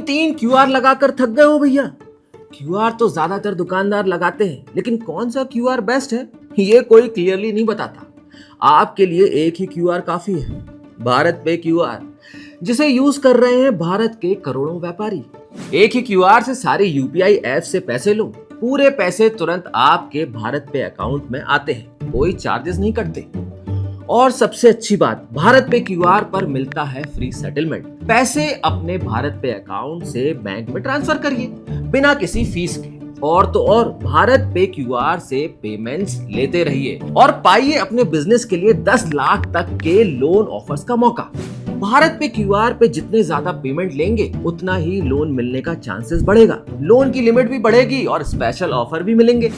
तीन क्यूआर लगाकर थक गए हो भैया? क्यूआर तो ज्यादातर दुकानदार लगाते हैं, लेकिन कौन सा क्यूआर बेस्ट है ये कोई क्लियरली नहीं बताता। आपके लिए एक ही क्यूआर काफी है, भारत पे क्यूआर, जिसे यूज कर रहे हैं भारत के करोड़ों व्यापारी। एक ही क्यूआर से सारे यूपीआई ऐप से पैसे लो, पूरे पैसे तुरंत आपके भारत पे अकाउंट में आते हैं, कोई चार्जेस नहीं कटते। और सबसे अच्छी बात, भारत पे क्यूआर पर मिलता है फ्री सेटलमेंट। पैसे अपने भारत पे अकाउंट से बैंक में ट्रांसफर करिए बिना किसी फीस के। और तो और, भारत पे क्यूआर से पेमेंट्स लेते रहिए और पाइए अपने बिजनेस के लिए 10 लाख तक के लोन ऑफर्स का मौका। भारत पे क्यूआर पे जितने ज्यादा पेमेंट लेंगे उतना ही लोन मिलने का चांसेस बढ़ेगा, लोन की लिमिट भी बढ़ेगी और स्पेशल ऑफर भी मिलेंगे।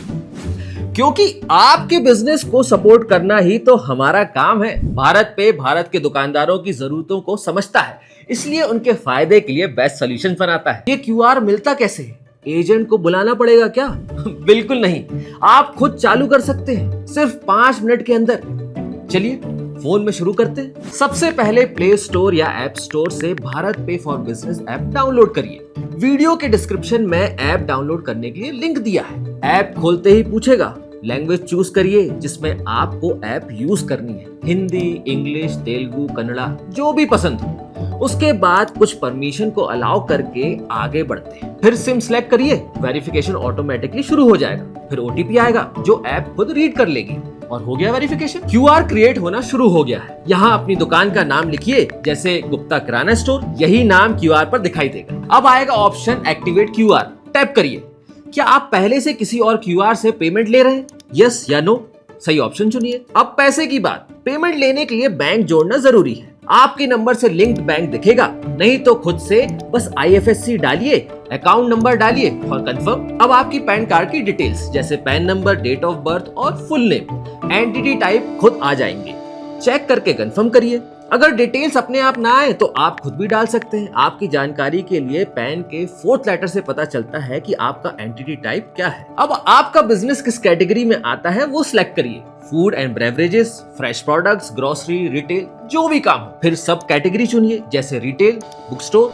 क्योंकि आपके बिजनेस को सपोर्ट करना ही तो हमारा काम है। भारत पे भारत के दुकानदारों की जरूरतों को समझता है, इसलिए उनके फायदे के लिए बेस्ट सॉल्यूशन बनाता है। ये क्यूआर मिलता कैसे है? एजेंट को बुलाना पड़ेगा क्या? बिल्कुल नहीं, आप खुद चालू कर सकते हैं सिर्फ 5 मिनट के अंदर। चलिए फोन में शुरू करते हैं। सबसे पहले प्ले स्टोर या ऐप स्टोर से भारत पे फॉर बिजनेस ऐप डाउनलोड करिए। वीडियो के डिस्क्रिप्शन में ऐप डाउनलोड करने के लिए लिंक दिया है। ऐप खोलते ही पूछेगा लैंग्वेज चूज करिए जिसमें आपको ऐप यूज करनी है, हिंदी, इंग्लिश, तेलुगु, कन्नड़ा, जो भी पसंद हो। उसके बाद कुछ परमिशन को अलाउ करके आगे बढ़ते हैं। फिर सिम सेलेक्ट करिए, वेरिफिकेशन ऑटोमेटिकली शुरू हो जाएगा। फिर ओटीपी आएगा जो ऐप खुद रीड कर लेगी और हो गया वेरिफिकेशन। क्यूआर क्रिएट होना शुरू हो गया है। यहाँ अपनी दुकान का नाम लिखिए, जैसे गुप्ता किराना स्टोर, यही नाम क्यूआर पर दिखाई देगा। अब आएगा ऑप्शन एक्टिवेट क्यूआर, टैप करिए। क्या आप पहले से किसी और क्यूआर से पेमेंट ले रहे हैं? यस या नो, सही ऑप्शन चुनिए। अब पैसे की बात, पेमेंट लेने के लिए बैंक जोड़ना जरूरी है। आपके नंबर से लिंक्ड बैंक दिखेगा, नहीं तो खुद से बस आईएफएससी डालिए, अकाउंट नंबर डालिए और कंफर्म। अब आपकी पैन कार्ड की डिटेल्स जैसे PAN number, date of birth और फुल नेम, एंटिटी टाइप खुद आ जाएंगे। चेक करके कंफर्म करिए। अगर डिटेल्स अपने आप ना आए तो आप खुद भी डाल सकते हैं। आपकी जानकारी के लिए पैन के 4th लेटर से पता चलता है कि आपका एंटिटी टाइप क्या है। अब आपका बिजनेस किस कैटेगरी में आता है वो सिलेक्ट करिए, food and beverages, fresh products, grocery, retail, जो भी काम हो। फिर सब कैटेगरी चुनिए जैसे रिटेल, बुक स्टोर।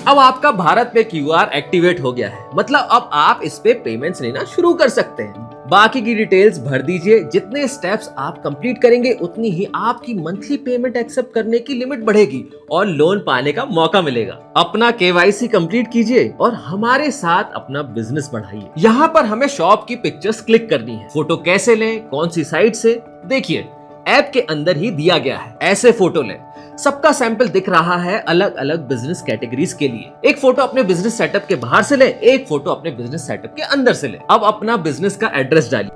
अब आपका भारत पे क्यूआर एक्टिवेट हो गया है, मतलब अब आप इस पे पेमेंट्स लेना शुरू कर सकते हैं। बाकी की डिटेल्स भर दीजिए। जितने स्टेप्स आप कंप्लीट करेंगे उतनी ही आपकी मंथली पेमेंट एक्सेप्ट करने की लिमिट बढ़ेगी और लोन पाने का मौका मिलेगा। अपना केवाईसी कंप्लीट कीजिए और हमारे साथ अपना बिजनेस बढ़ाइए। यहाँ पर हमें शॉप की पिक्चर्स क्लिक करनी है। फोटो कैसे लें, कौन सी साइट से, देखिए ऐप के अंदर ही दिया गया है। ऐसे फोटो लें। सबका सैंपल दिख रहा है अलग अलग बिजनेस कैटेगरीज के लिए। एक फोटो अपने बिजनेस सेटअप के बाहर से ले, एक फोटो अपने बिजनेस सेटअप के अंदर से ले। अब अपना बिजनेस का एड्रेस डालिए,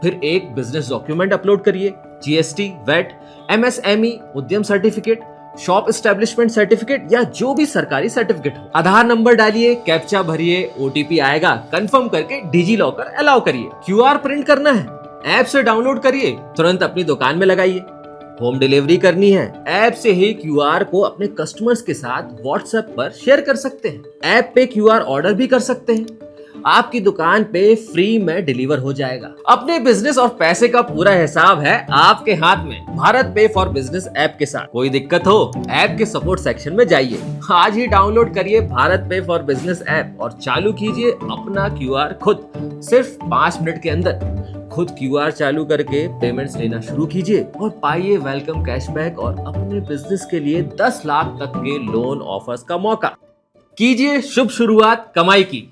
फिर एक बिजनेस डॉक्यूमेंट अपलोड करिए, जीएसटी, वैट, एमएसएमई, उद्यम सर्टिफिकेट, शॉप एस्टेब्लिशमेंट सर्टिफिकेट या जो भी सरकारी सर्टिफिकेट हो। आधार नंबर डालिए, कैप्चा भरिए, ओटीपी आएगा, कंफर्म करके डिजी लॉकर अलाउ करिए। क्यूआर प्रिंट करना है, ऐप से डाउनलोड करिए, तुरंत अपनी दुकान में लगाइए। होम डिलीवरी करनी है, ऐप से ही क्यूआर को अपने कस्टमर्स के साथ व्हाट्सएप पर शेयर कर सकते हैं। ऐप पे क्यूआर ऑर्डर भी कर सकते हैं, आपकी दुकान पे फ्री में डिलीवर हो जाएगा। अपने बिजनेस और पैसे का पूरा हिसाब है आपके हाथ में, भारत पे फॉर बिजनेस ऐप के साथ। कोई दिक्कत हो, ऐप के सपोर्ट सेक्शन में जाइए, आज ही डाउनलोड करिए भारत पे फॉर बिजनेस ऐप और चालू कीजिए अपना क्यूआर खुद। सिर्फ 5 मिनट के अंदर खुद क्यूआर चालू करके पेमेंट्स लेना शुरू कीजिए और पाइए वेलकम कैशबैक और अपने बिजनेस के लिए 10 लाख तक के लोन ऑफर्स का मौका। कीजिए शुभ शुरुआत कमाई की।